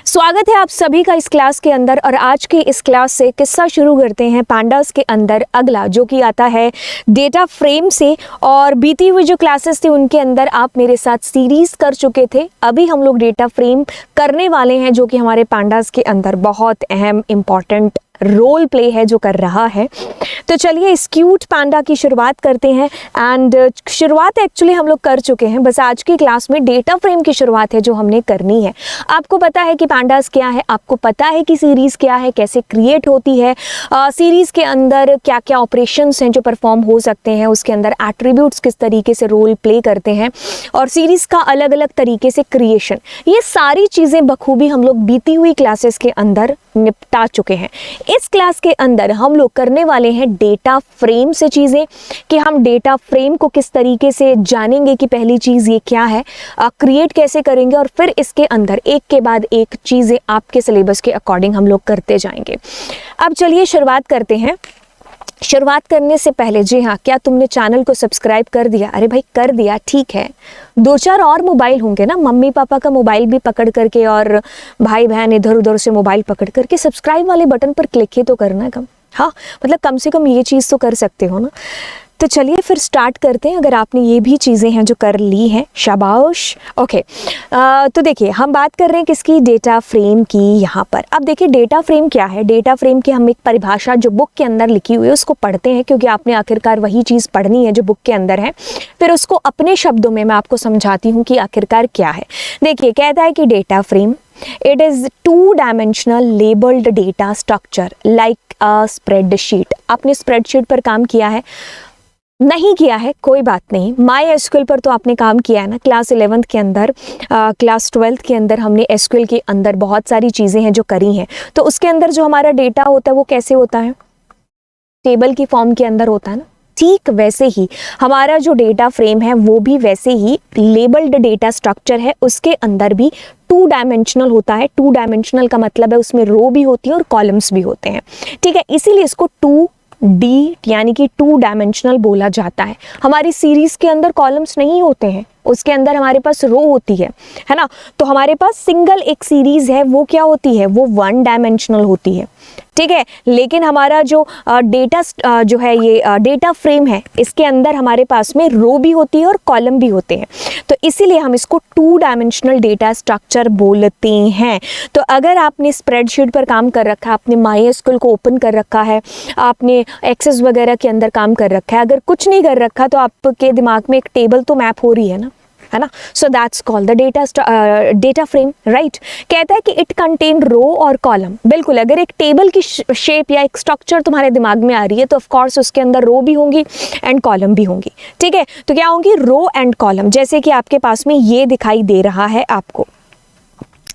स्वागत है आप सभी का इस क्लास के अंदर। और आज की इस क्लास से किस्सा शुरू करते हैं पांडास के अंदर अगला, जो कि आता है डेटा फ्रेम से। और बीती हुई जो क्लासेस थे उनके अंदर आप मेरे साथ सीरीज कर चुके थे। अभी हम लोग डेटा फ्रेम करने वाले हैं, जो कि हमारे पांडास के अंदर बहुत अहम इम्पॉर्टेंट रोल प्ले है जो कर रहा है। तो चलिए इस क्यूट पांडा की शुरुआत करते हैं। एंड शुरुआत एक्चुअली हम लोग कर चुके हैं, बस आज की क्लास में डेटा फ्रेम की शुरुआत है जो हमने करनी है। आपको पता है कि पांडास क्या है, आपको पता है कि सीरीज़ क्या है, कैसे क्रिएट होती है, सीरीज़ के अंदर क्या क्या ऑपरेशंस हैं जो परफॉर्म हो सकते हैं, उसके अंदर एट्रीब्यूट्स किस तरीके से रोल प्ले करते हैं, और सीरीज़ का अलग अलग तरीके से क्रिएशन, ये सारी चीज़ें बखूबी हम लोग बीती हुई क्लासेस के अंदर निपटा चुके हैं। इस क्लास के अंदर हम लोग करने वाले हैं डेटा फ्रेम से चीज़ें, कि हम डेटा फ्रेम को किस तरीके से जानेंगे कि पहली चीज़ ये क्या है, क्रिएट कैसे करेंगे, और फिर इसके अंदर एक के बाद एक चीज़ें आपके सिलेबस के अकॉर्डिंग हम लोग करते जाएंगे। अब चलिए शुरुआत करते हैं। शुरुआत करने से पहले, जी हाँ, क्या तुमने चैनल को सब्सक्राइब कर दिया? अरे भाई कर दिया, ठीक है। दो चार और मोबाइल होंगे ना, मम्मी पापा का मोबाइल भी पकड़ करके और भाई बहन इधर उधर से मोबाइल पकड़ करके सब्सक्राइब वाले बटन पर क्लिक ही तो करना है। हाँ, मतलब कम से कम ये चीज़ तो कर सकते हो ना। तो चलिए फिर स्टार्ट करते हैं। अगर आपने ये भी चीज़ें हैं जो कर ली हैं, शाबाश। ओके, तो देखिए हम बात कर रहे हैं किसकी, डेटा फ्रेम की। यहाँ पर अब देखिए डेटा फ्रेम क्या है। डेटा फ्रेम की हम एक परिभाषा जो बुक के अंदर लिखी हुई है उसको पढ़ते हैं, क्योंकि आपने आखिरकार वही चीज़ पढ़नी है जो बुक के अंदर है। फिर उसको अपने शब्दों में मैं आपको समझाती हूँ कि आखिरकार क्या है। देखिए कहता है कि data frame, it is two dimensional labelled data structure like a spreadsheet. आपने स्प्रेडशीट पर काम किया है? नहीं किया है, कोई बात नहीं। माई एसक्यूएल पर तो आपने काम किया है ना, क्लास 11th के अंदर, क्लास 12th के अंदर हमने एसक्यूएल के अंदर बहुत सारी चीज़ें हैं जो करी हैं। तो उसके अंदर जो हमारा डेटा होता है वो कैसे होता है, टेबल की फॉर्म के अंदर होता है ना। ठीक वैसे ही हमारा जो डेटा फ्रेम है वो भी वैसे ही लेबल्ड डेटा स्ट्रक्चर है, उसके अंदर भी टू डायमेंशनल होता है। टू डायमेंशनल का मतलब है उसमें रो भी होती है और कॉलम्स भी होते हैं, ठीक है। इसीलिए इसको 2D यानी कि टू डायमेंशनल बोला जाता है। हमारी सीरीज के अंदर कॉलम्स नहीं होते हैं, उसके अंदर हमारे पास रो होती है ना। तो हमारे पास सिंगल एक सीरीज है वो क्या होती है, वो 1 डायमेंशनल होती है, ठीक है। लेकिन हमारा जो डेटा जो है ये डेटा फ्रेम है, इसके अंदर हमारे पास में रो भी होती है और कॉलम भी होते हैं। तो इसीलिए हम इसको 2 डायमेंशनल डेटा स्ट्रक्चर बोलते हैं। तो अगर आपने स्प्रेडशीट पर काम कर रखा है, आपने माई एसक्यूएल को ओपन कर रखा है, आपने एक्सेस वगैरह के अंदर काम कर रखा है, अगर कुछ नहीं कर रखा तो आपके दिमाग में एक टेबल तो मैप हो रही है ना। So that's called the data frame, right. कहता है कि इट कंटेन रो और कॉलम। बिल्कुल, अगर एक टेबल की शेप या एक स्ट्रक्चर तुम्हारे दिमाग में आ रही है तो ऑफ कोर्स उसके अंदर रो भी होंगी एंड कॉलम भी होंगी, ठीक है। तो क्या होंगी, रो एंड कॉलम। जैसे कि आपके पास में ये दिखाई दे रहा है आपको,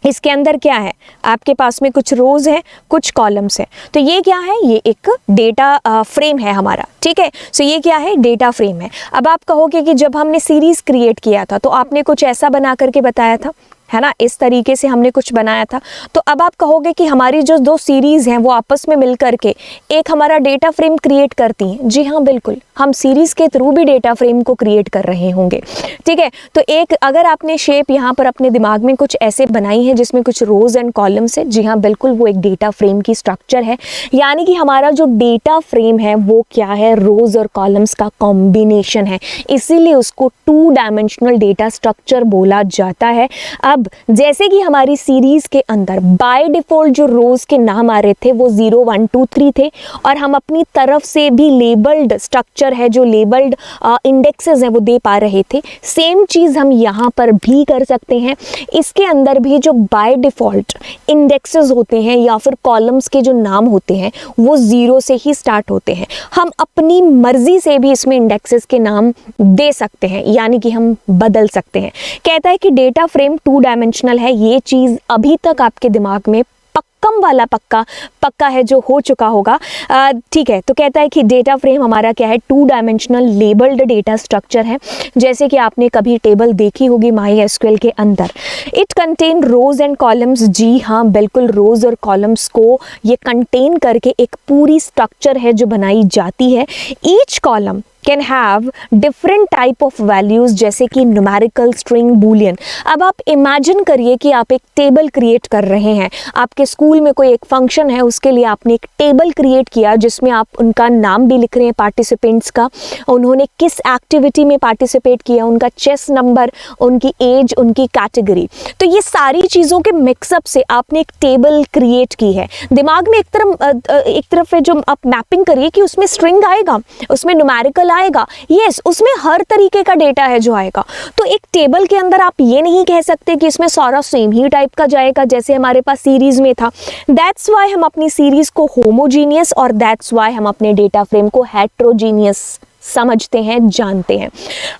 इसके अंदर क्या है, आपके पास में कुछ रोज हैं, कुछ कॉलम्स हैं। तो ये क्या है, ये एक डेटा फ्रेम है हमारा, ठीक है। सो ये क्या है, डेटा फ्रेम है। अब आप कहोगे कि जब हमने सीरीज क्रिएट किया था तो आपने कुछ ऐसा बना करके बताया था, है ना, इस तरीके से हमने कुछ बनाया था। तो अब आप कहोगे कि हमारी जो दो सीरीज हैं वो आपस में मिल करके एक हमारा डेटा फ्रेम क्रिएट करती हैं। जी हाँ, बिल्कुल, हम सीरीज के थ्रू भी डेटा फ्रेम को क्रिएट कर रहे होंगे, ठीक है। तो एक अगर आपने शेप यहाँ पर अपने दिमाग में कुछ ऐसे बनाई है जिसमें कुछ रोज एंड कॉलम्स है, जी हाँ बिल्कुल, वो एक डेटा फ्रेम की स्ट्रक्चर है। यानी कि हमारा जो डेटा फ्रेम है वो क्या है, रोज और कॉलम्स का कॉम्बिनेशन है, इसीलिए उसको 2 डायमेंशनल डेटा स्ट्रक्चर बोला जाता है। अब जैसे कि हमारी सीरीज के अंदर बाय डिफॉल्ट जो रोज के नाम आ रहे थे वो 0 1 2 3 थे, और हम अपनी तरफ से भी लेबल्ड स्ट्रक्चर है, जो लेबल्ड इंडेक्सेस हैं वो दे पा रहे थे। सेम चीज़ हम यहाँ पर भी कर सकते हैं। इसके अंदर भी जो बाय डिफॉल्ट इंडेक्सेस होते हैं या फिर कॉलम्स के जो नाम होते हैं वो 0 से ही स्टार्ट होते हैं। हम अपनी मर्जी से भी इसमें इंडेक्सेस के नाम दे सकते हैं, यानी कि हम बदल सकते हैं। कहता है कि डेटा फ्रेम 2 डायमेंशनल है। ये चीज़ अभी तक आपके दिमाग में पक्कम वाला पक्का है जो हो चुका होगा, ठीक है। तो कहता है कि डेटा फ्रेम हमारा क्या है, 2 डायमेंशनल लेबल्ड डेटा स्ट्रक्चर है। जैसे कि आपने कभी टेबल देखी होगी माई एसक्यूएल के अंदर, it contain rows and columns. जी हाँ बिल्कुल, रोज और कॉलम्स को ये कंटेन करके एक पूरी स्ट्रक्चर है जो बनाई जाती है। Each column can have different type of values, जैसे कि न्यूमेरिकल, स्ट्रिंग, बूलियन। अब आप इमेजिन करिए कि आप एक टेबल क्रिएट कर रहे हैं, आपके स्कूल में कोई एक फंक्शन है, उसके लिए आपने एक टेबल क्रिएट किया जिसमें आप उनका नाम भी लिख रहे हैं पार्टिसिपेंट्स का, उन्होंने किस एक्टिविटी में पार्टिसिपेट किया, उनका चेस नंबर, उनकी एज, उनकी कैटेगरी। तो ये सारी चीज़ों के मिक्सअप से आपने एक टेबल क्रिएट की है। दिमाग में एक तरफ है जो आप मैपिंग करिए कि उसमें स्ट्रिंग आएगा, उसमें न्यूमेरिकल आएगा, यस उसमें हर तरीके का डेटा है जो आएगा। तो एक टेबल के अंदर आप ये नहीं कह सकते कि इसमें सारा सेम ही टाइप का जाएगा जैसे हमारे पास सीरीज में था। दैट्स वाई हम अपनी सीरीज को होमोजीनियस और दैट्स वाई हम अपने डेटा फ्रेम को हेट्रोजीनियस समझते हैं, जानते हैं।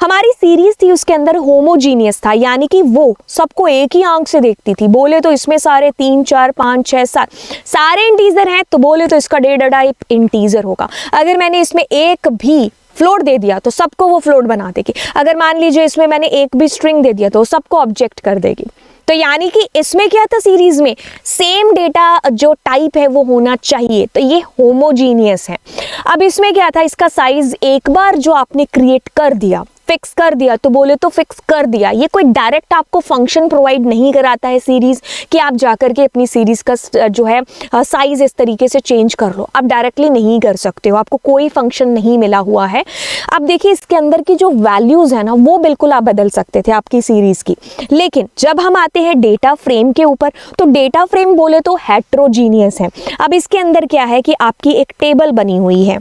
हमारी सीरीज थी उसके अंदर होमोजीनियस था, यानी कि वो सबको एक ही आंख से देखती थी। बोले तो इसमें सारे 3 4 5 6 7 सारे इंटीजर हैं, तो बोले तो इसका डेटा टाइप इंटीजर होगा। अगर मैंने इसमें एक भी फ्लोट दे दिया तो सबको वो फ्लोट बना देगी। अगर मान लीजिए इसमें मैंने एक भी स्ट्रिंग दे दिया तो सबको ऑब्जेक्ट कर देगी। तो यानी कि इसमें क्या था, सीरीज में सेम डेटा जो टाइप है वो होना चाहिए, तो ये होमोजीनियस है। अब इसमें क्या था, इसका साइज एक बार जो आपने क्रिएट कर दिया, फिक्स कर दिया, तो बोले तो फिक्स कर दिया। ये कोई डायरेक्ट आपको फंक्शन प्रोवाइड नहीं कराता है सीरीज कि आप जाकर के अपनी सीरीज का जो है साइज इस तरीके से चेंज कर लो। आप डायरेक्टली नहीं कर सकते हो, आपको कोई फंक्शन नहीं मिला हुआ है। अब देखिए इसके अंदर की जो वैल्यूज है ना, वो बिल्कुल आप बदल सकते थे आपकी सीरीज की। लेकिन जब हम आते हैं डेटा फ्रेम के ऊपर, तो डेटा फ्रेम बोले तो हेट्रोजीनियस है। अब इसके अंदर क्या है कि आपकी एक टेबल बनी हुई है,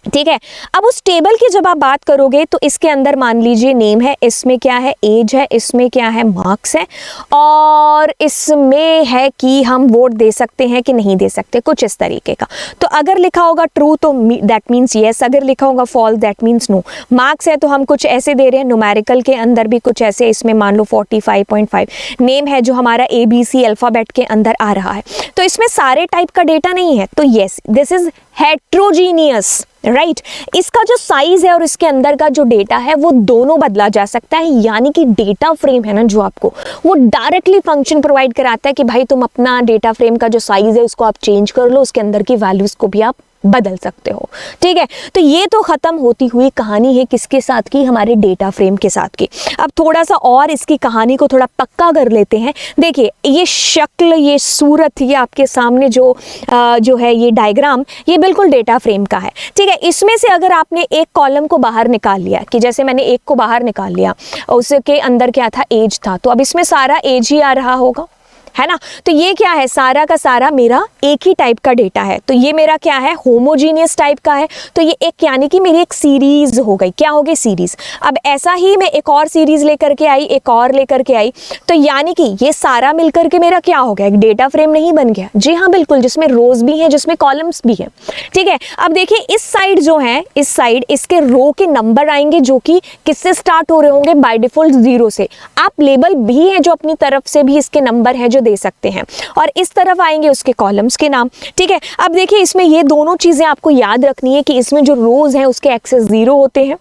ठीक है। अब उस टेबल की जब आप बात करोगे तो इसके अंदर मान लीजिए नेम है, इसमें क्या है एज है, इसमें क्या है मार्क्स है, और इसमें है कि हम वोट दे सकते हैं कि नहीं दे सकते, कुछ इस तरीके का। तो अगर लिखा होगा ट्रू तो दैट मीन्स येस, अगर लिखा होगा false that means no. Marks है तो हम कुछ ऐसे दे रहे हैं, न्यूमेरिकल के अंदर भी कुछ ऐसे, इसमें मान लो 45.5। नेम है जो हमारा ABC अल्फ़ाबेट के अंदर आ रहा है, तो इसमें सारे टाइप का डेटा नहीं है, तो yes this is heterogeneous, right. इसका जो साइज है और इसके अंदर का जो डेटा है वो दोनों बदला जा सकता है, यानी कि डेटा फ्रेम है ना जो आपको, वो डायरेक्टली फंक्शन प्रोवाइड कराता है कि भाई तुम अपना डेटा फ्रेम का जो साइज है उसको आप चेंज कर लो, उसके अंदर की वैल्यूज को भी आप बदल सकते हो, ठीक है। तो ये तो खत्म होती हुई कहानी है किसके साथ की, हमारे डेटा फ्रेम के साथ की। अब थोड़ा सा और इसकी कहानी को थोड़ा पक्का कर लेते हैं। देखिए ये शक्ल, ये सूरत, ये आपके सामने जो है ये डायग्राम, ये बिल्कुल डेटा फ्रेम का है, ठीक है। इसमें से अगर आपने एक कॉलम को बाहर निकाल लिया, कि जैसे मैंने एक को बाहर निकाल लिया, उसके अंदर क्या था, एज था, तो अब इसमें सारा एज ही आ रहा होगा, है ना। तो ये क्या है, सारा का सारा मेरा एक ही टाइप का डेटा है, तो ये मेरा क्या है, होमोजीनियस टाइप का है। तो ये एक यानी कि मेरी एक सीरीज हो गई, क्या हो गई, सीरीज। अब ऐसा ही मैं एक और सीरीज लेकर के आई, एक और लेकर के आई, तो यानी कि ये सारा मिलकर के मेरा क्या हो गया, एक डेटा फ्रेम नहीं बन गया। जी हाँ बिल्कुल, जिसमें रोज भी हैं, जिसमें कॉलम्स भी हैं, ठीक है। अब देखिए इस साइड जो है, इस साइड इसके रो के नंबर आएंगे जो कि किससे स्टार्ट हो रहे होंगे, बाय डिफॉल्ट 0 से। आप लेबल भी हैं जो अपनी तरफ से भी इसके नंबर हैं जो दे सकते हैं, और इस तरफ आएंगे उसके कॉलम्स के नाम, ठीक है। अब देखिए इसमें ये दोनों चीजें आपको याद रखनी है कि इसमें जो रोज हैं उसके एक्सेस 0 होते हैं।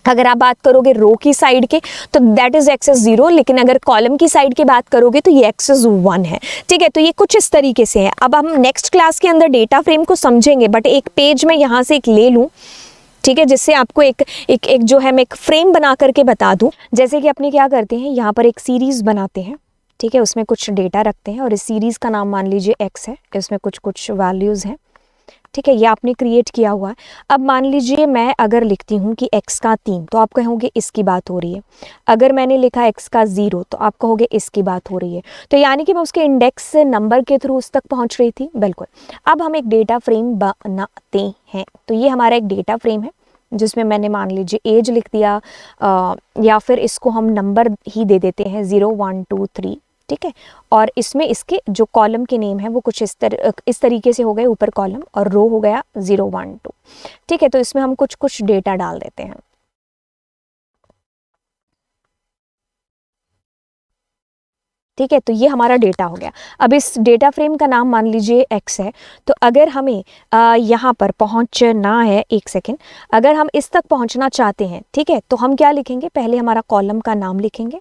अगर आप बात करोगे रो की साइड के तो दैट इज एक्सेस 0, लेकिन अगर कॉलम की साइड की बात करोगे तो ये एक्सेस 1 है, ठीक है। तो ये कुछ इस तरीके से है। अब हम नेक्स्ट क्लास के अंदर डेटा फ्रेम को समझेंगे, बट एक पेज में यहाँ से एक ले लूँ, ठीक है, जिससे आपको एक जो है मैं एक फ्रेम बना करके बता दूं। जैसे कि अपने क्या करते हैं, यहाँ पर एक सीरीज बनाते हैं, ठीक है, उसमें कुछ डेटा रखते हैं और इस सीरीज़ का नाम मान लीजिए x है, इसमें कुछ वैल्यूज़ हैं, ठीक है, ये आपने क्रिएट किया हुआ है। अब मान लीजिए मैं अगर लिखती हूँ कि x का 3, तो आप कहोगे इसकी बात हो रही है। अगर मैंने लिखा x का 0, तो आप कहोगे इसकी बात हो रही है। तो यानी कि मैं उसके इंडेक्स नंबर के थ्रू उस तक पहुँच रही थी, बिल्कुल। अब हम एक डेटा फ्रेम बनाते हैं, तो ये हमारा एक डेटा फ्रेम है जिसमें मैंने मान लीजिए एज लिख दिया, या फिर इसको हम नंबर ही दे देते हैं 0 1 2 3, ठीक है। और इसमें इसके जो कॉलम के नेम है वो कुछ इस तरीके से हो गए, ऊपर कॉलम और रो हो गया 0 1 2, ठीक है। तो इसमें हम कुछ डेटा डाल देते हैं, ठीक है। तो ये हमारा डेटा हो गया। अब इस डेटा फ्रेम का नाम मान लीजिए x है। तो अगर हमें यहाँ पर पहुँचना है, एक सेकेंड, अगर हम इस तक पहुँचना चाहते हैं, ठीक है, तो हम क्या लिखेंगे, पहले हमारा कॉलम का नाम लिखेंगे,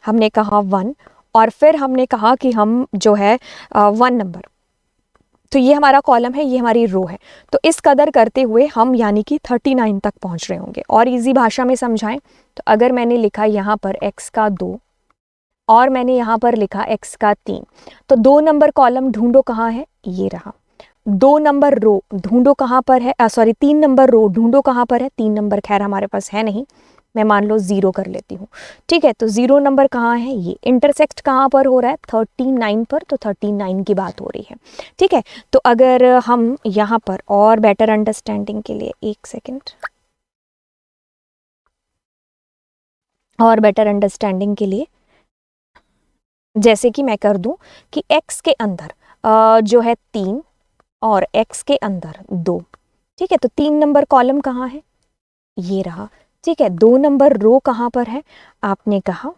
हमने कहा 1, और फिर हमने कहा कि हम जो है 1 नंबर, तो ये हमारा कॉलम है, ये हमारी रो है। तो इस कदर करते हुए हम यानी कि 39 तक पहुंच रहे होंगे। और इजी भाषा में समझाएं तो अगर मैंने लिखा यहाँ पर x का 2 और मैंने यहाँ पर लिखा x का 3, तो 2 नंबर कॉलम ढूंढो कहाँ है, ये रहा। 2 नंबर रो ढूंढो कहाँ पर है, 3 नंबर रो ढूंढो कहाँ पर है। 3 नंबर खैर हमारे पास है नहीं, मैं मान लो 0 कर लेती हूँ, ठीक है। तो 0 नंबर कहाँ है, ये इंटरसेक्ट कहाँ पर हो रहा है, 39 पर, तो 39 की बात हो रही है, ठीक है। तो अगर हम यहाँ पर और बेटर अंडरस्टैंडिंग के लिए, एक सेकेंड, और बेटर अंडरस्टैंडिंग के लिए जैसे कि मैं कर दूं कि x के अंदर जो है 3 और x के अंदर 2, ठीक है। तो 3 नंबर कॉलम कहाँ है, ये रहा, ठीक है। 2 नंबर रो कहाँ पर है, आपने कहा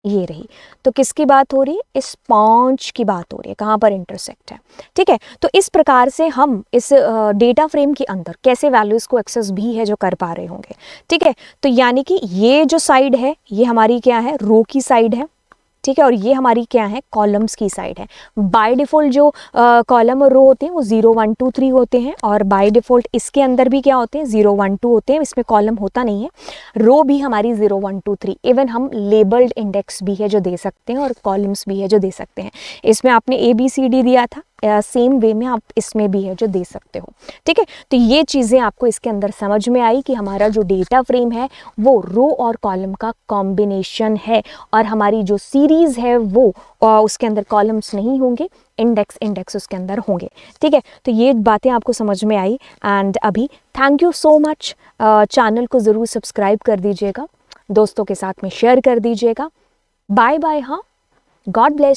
ये रही। तो किसकी बात हो रही है, इस 5 की बात हो रही है, कहाँ पर इंटरसेक्ट है, ठीक है। तो इस प्रकार से हम इस डेटा फ्रेम के अंदर कैसे वैल्यूज़ को एक्सेस भी है जो कर पा रहे होंगे, ठीक है। तो यानी कि ये जो साइड है ये हमारी क्या है, रो की साइड है, ठीक है। और ये हमारी क्या है, कॉलम्स की साइड है। बाय डिफ़ॉल्ट जो कॉलम और रो होते हैं वो 0 1 2 3 होते हैं, और बाय डिफ़ॉल्ट इसके अंदर भी क्या होते हैं, 0 1 2 होते हैं, इसमें कॉलम होता नहीं है। रो भी हमारी 0 1 2 3, इवन हम लेबल्ड इंडेक्स भी है जो दे सकते हैं और कॉलम्स भी है जो दे सकते हैं। इसमें आपने ABCD दिया था, सेम वे में आप इसमें भी है जो दे सकते हो, ठीक है। तो ये चीज़ें आपको इसके अंदर समझ में आई कि हमारा जो डेटा फ्रेम है वो रो और कॉलम का कॉम्बिनेशन है, और हमारी जो सीरीज़ है वो उसके अंदर कॉलम्स नहीं होंगे, इंडेक्स उसके अंदर होंगे, ठीक है। तो ये बातें आपको समझ में आई। एंड अभी thank you so much, channel को ज़रूर सब्सक्राइब कर दीजिएगा, दोस्तों के साथ में शेयर कर दीजिएगा। बाय बाय, हाँ, गॉड ब्लेस।